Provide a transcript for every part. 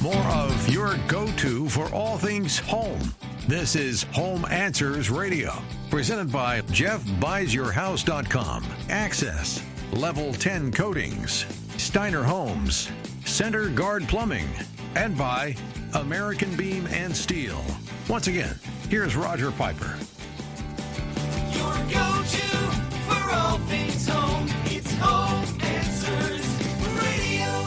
More of your go-to for all things home. This is Home Answers Radio, presented by JeffBuysYourHouse.com, Access, Level 10 Coatings, Steiner Homes, Center Guard Plumbing, and by American Beam and Steel. Once again, here's Roger Piper. Your go-to for all things home. It's Home Answers Radio.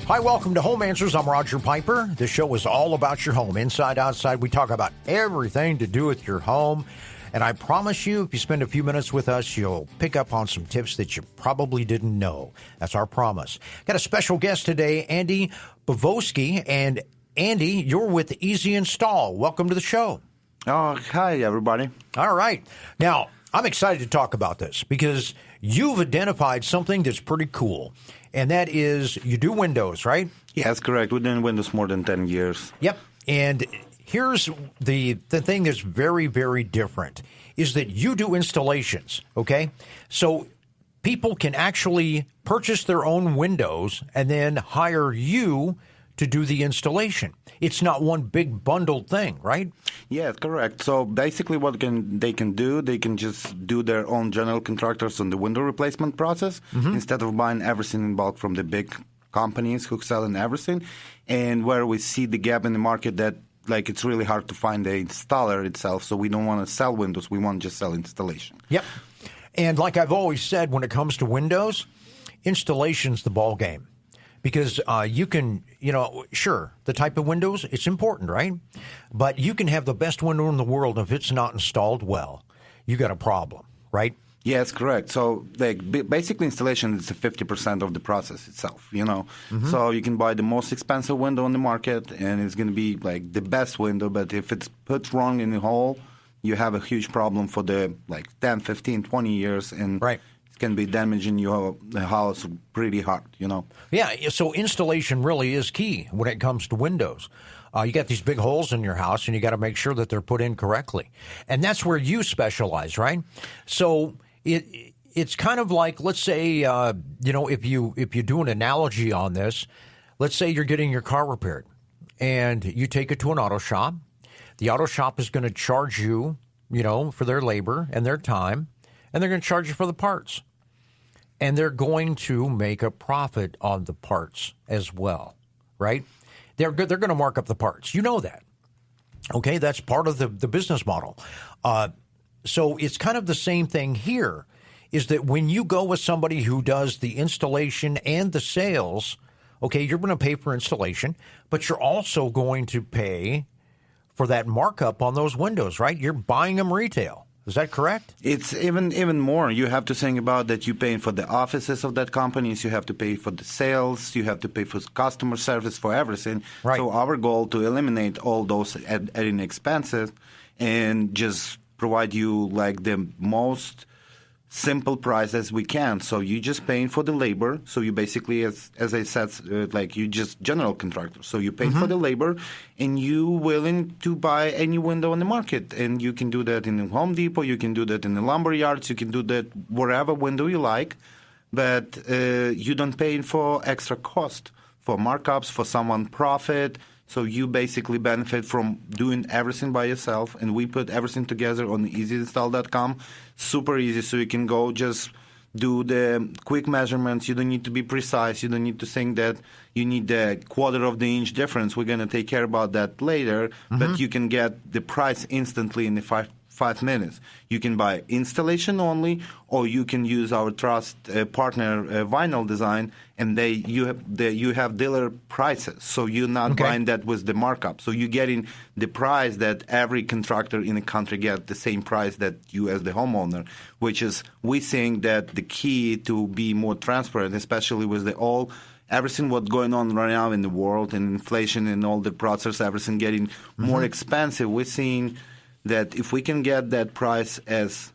Hi, welcome to Home Answers. I'm Roger Piper. This show is all about your home, inside, outside. We talk about everything to do with your home. And I promise you, if you spend a few minutes with us, you'll pick up on some tips that you probably didn't know. That's our promise. Got a special guest today, Andy Bavoski. And Andy, you're with Eazy Install. Welcome to the show. Oh, hi, everybody. All right. Now, I'm excited to talk about this because you've identified something that's pretty cool. And that is, you do windows, right? Yeah, that's correct. We've done windows more than 10 years. Yep. And here's the thing that's very, very different is that you do installations, okay? So people can actually purchase their own windows and then hire you to do the installation. It's not one big bundled thing, right? Yeah, correct. So basically what they can do, they can just do their own general contractors on the window replacement process instead of buying everything in bulk from the big companies who sell in everything. And where we see the gap in the market that like it's really hard to find the installer itself, so we don't want to sell windows, we want to just sell installation. Yep. And like I've always said, when it comes to windows, installation's the ball game. Because you can, sure, the type of windows, it's important, right? But you can have the best window in the world. If it's not installed well, you got a problem, right? Yes, correct. So basically installation is 50% of the process itself, So you can buy the most expensive window on the market and it's going to be like the best window. But if it's put wrong in the hole, you have a huge problem for the 10, 15, 20 years. And right. It can be damaging your house pretty hard, Yeah, so installation really is key when it comes to windows. You got these big holes in your house, and you got to make sure that they're put in correctly. And that's where you specialize, right? So it's kind of like, let's say, if you do an analogy on this, let's say you're getting your car repaired, and you take it to an auto shop. The auto shop is going to charge you, for their labor and their time, and they're going to charge you for the parts. And they're going to make a profit on the parts as well, right? They're going to mark up the parts. You know that. Okay, that's part of the business model. So it's kind of the same thing here, is that when you go with somebody who does the installation and the sales, okay, you're going to pay for installation, but you're also going to pay for that markup on those windows, right? You're buying them retail. Is that correct? It's even more. You have to think about that you're paying for the offices of that companies, you have to pay for the sales, you have to pay for customer service, for everything. Right. So our goal to eliminate all those adding expenses and just provide you like the most simple price as we can. So you just paying for the labor. So you basically, as I said, you just general contractor. So you pay for the labor and you willing to buy any window on the market. And you can do that in the Home Depot. You can do that in the lumber yards. You can do that wherever window you like. But you don't pay for extra cost, for markups, for someone profit. So you basically benefit from doing everything by yourself, and we put everything together on easyinstall.com. Super easy, so you can go just do the quick measurements. You don't need to be precise. You don't need to think that you need the quarter of the inch difference. We're going to take care about that later, but you can get the price instantly in the 5 minutes. You can buy installation only, or you can use our trust partner Vinyl Design, and you have dealer prices. So you're not buying that with the markup. So you're getting the price that every contractor in the country get, the same price that you as the homeowner, which is, we think that the key to be more transparent, especially with everything what's going on right now in the world and inflation and all the process, everything getting more expensive. We're seeing that if we can get that price as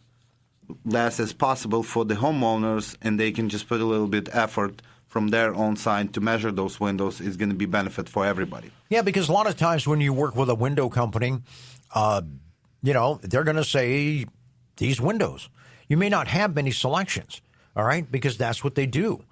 less as possible for the homeowners, and they can just put a little bit effort from their own side to measure those windows, is going to be benefit for everybody. Yeah, because a lot of times when you work with a window company, they're going to say these windows. You may not have many selections, all right, because that's what they do.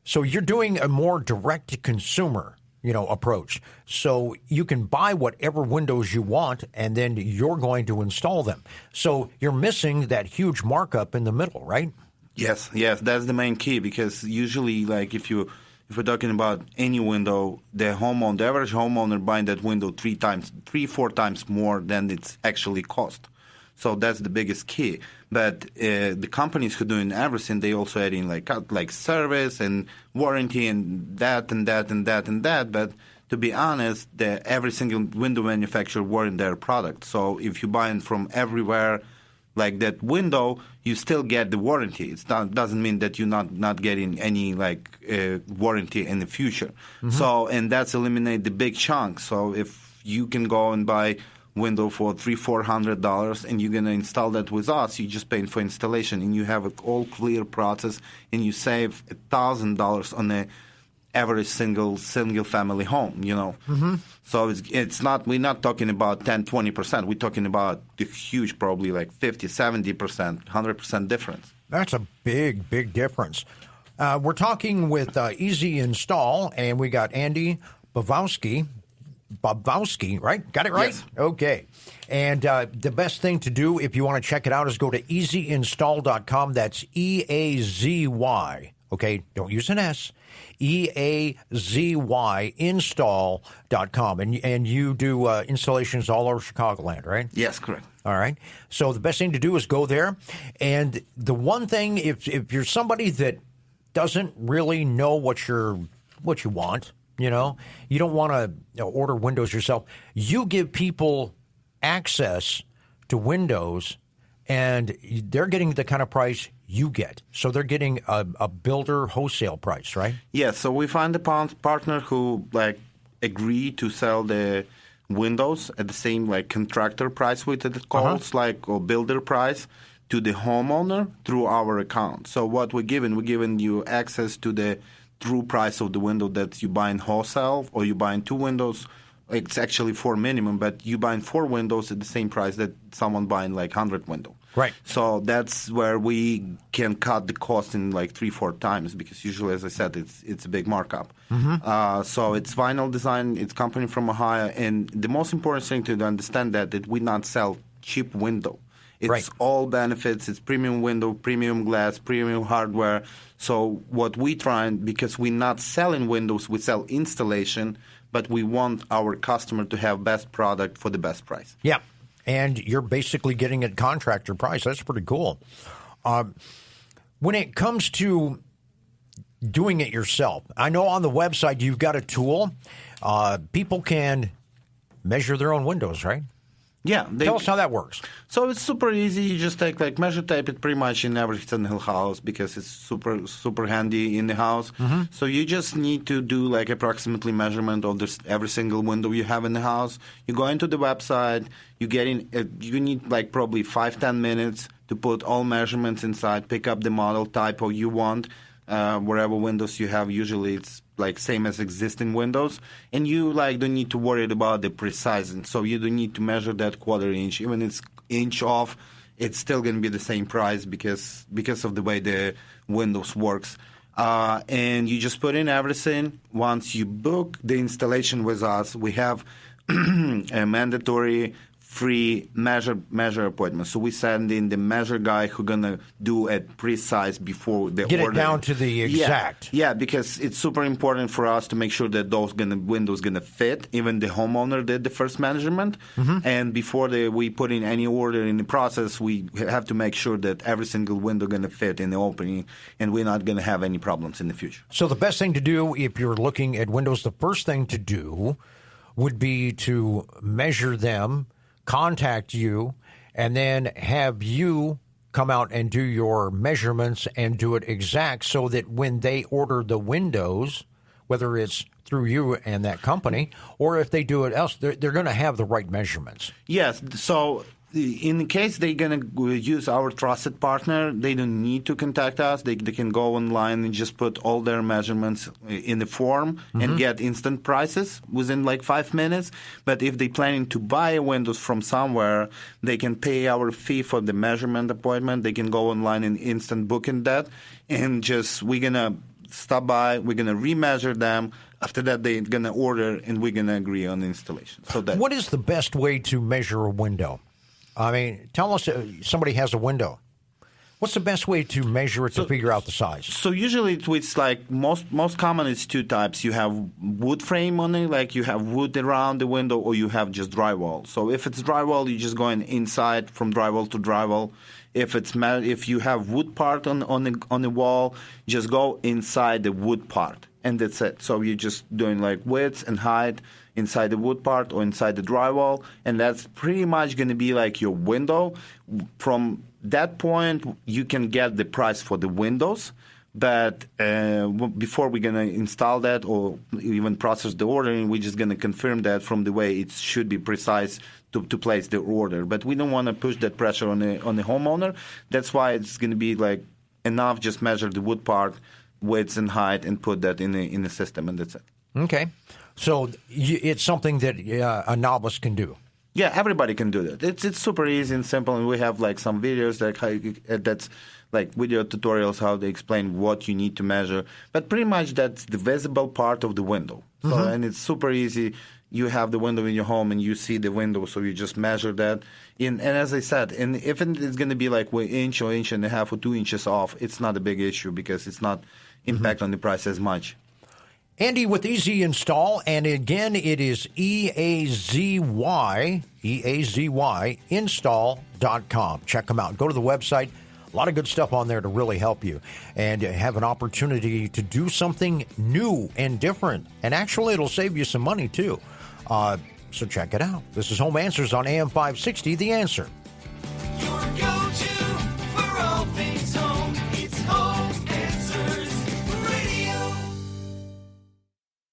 So you're doing a more direct-to-consumer, approach. So you can buy whatever windows you want, and then you're going to install them. So you're missing that huge markup in the middle, right? Yes, that's the main key, because usually, like if we're talking about any window, the average homeowner buying that window 4 times more than it's actually cost. So that's the biggest key. But the companies who are doing everything, they also add in like service and warranty and that and that and that and that. But to be honest, every single window manufacturer warrant their product. So if you buy it from everywhere, like that window, you still get the warranty. It doesn't mean that you're not getting any warranty in the future. Mm-hmm. So, and that's eliminate the big chunk. So if you can go and buy window for $300-400 and you're going to install that with us, you're just paying for installation, and you have an all clear process, and you save $1,000 on the average single family home, Mm-hmm. So it's not, we're not talking about 10-20%. We're talking about the huge, probably like 50-70%, 100% difference. That's a big difference. We're talking with Eazy Install, and we got Andy Bobowski, right? Got it right? Yes. Okay. And the best thing to do if you want to check it out is go to easyinstall.com. That's EAZY. Okay, don't use an S. EAZY install.com. And you do installations all over Chicagoland, right? Yes, correct. All right. So the best thing to do is go there. And the one thing, if you're somebody that doesn't really know what you want, you don't want to order windows yourself, you give people access to windows, and they're getting the kind of price you get. So they're getting a builder wholesale price, right? Yes. So we find a partner who agree to sell the windows at the same contractor price, with it calls or builder price, to the homeowner through our account. So what we're giving you access to the true price of the window that you buy in wholesale, or you buying 2 windows. It's actually 4 minimum, but you buying 4 windows at the same price that someone buying 100 window. Right. So that's where we can cut the cost in 3-4 times, because usually, as I said, it's a big markup. Mm-hmm. So it's vinyl design. It's company from Ohio, and the most important thing to understand that we not sell cheap window. It's all benefits. It's premium window, premium glass, premium hardware. So what we try, because we're not selling windows, we sell installation, but we want our customer to have best product for the best price. Yeah. And you're basically getting a contractor price. That's pretty cool. When it comes to doing it yourself, I know on the website you've got a tool. People can measure their own windows, right? Yeah. Tell us how that works. So it's super easy. You just take measure tape it pretty much in every single house, because it's super handy in the house. Mm-hmm. So you just need to do approximately measurement of every single window you have in the house. You go into the website. You get in. You need probably 5-10 minutes to put all measurements inside. Pick up the model type you want. Wherever windows you have, usually it's same as existing windows, and you don't need to worry about the precising. So you don't need to measure that 1/4 inch, even it's inch off, it's still going to be the same price because of the way the windows works. And you just put in everything. Once you book the installation with us, we have a mandatory free measure appointment. So we send in the measure guy who's going to do it precise before the Get order. it down to the exact. Yeah, because it's super important for us to make sure that those windows going to fit. Even the homeowner did the first measurement. Mm-hmm. And before we put in any order in the process, we have to make sure that every single window going to fit in the opening, and we're not going to have any problems in the future. So the best thing to do if you're looking at windows, the first thing to do would be to measure them, contact you, and then have you come out and do your measurements and do it exact, so that when they order the windows, whether it's through you and that company, or if they do it else, they're going to have the right measurements. Yes. So in case they're going to use our trusted partner, they don't need to contact us. They can go online and just put all their measurements in the form and get instant prices within 5 minutes. But if they're planning to buy windows from somewhere, they can pay our fee for the measurement appointment. They can go online and instant booking that, and we're going to stop by. We're going to remeasure them. After that, they're going to order, and we're going to agree on the installation. So that. What is the best way to measure a window? I mean, tell us somebody has a window. What's the best way to measure it to figure out the size? So usually it's like most common is two types. You have wood frame on it, like you have wood around the window, or you have just drywall. So if it's drywall, you're just going inside from drywall to drywall. If you have wood part on the wall, just go inside the wood part, and that's it. So you're just doing like width and height inside the wood part or inside the drywall, and that's pretty much going to be like your window. From that point, you can get the price for the windows, but before we're going to install that or even process the ordering, we're just going to confirm that from the way it should be precise to place the order. But we don't want to push that pressure on the homeowner. That's why it's going to be like enough just measure the wood part, width and height, and put that in the system, and that's it. Okay. So it's something that a novice can do. Yeah, everybody can do that. It's super easy and simple, and we have like some videos that's like video tutorials how they explain what you need to measure. But pretty much that's the visible part of the window. So, and it's super easy. You have the window in your home, and you see the window, so you just measure that. And as I said, and if it's going to be like 1 inch or inch and a half or 2 inches off, it's not a big issue because it's not impact on the price as much. Andy with Eazy Install, and again, it is EAZY install.com. Check them out. Go to the website. A lot of good stuff on there to really help you and have an opportunity to do something new and different. And actually, it'll save you some money, too. So check it out. This is Home Answers on AM 560, The Answer.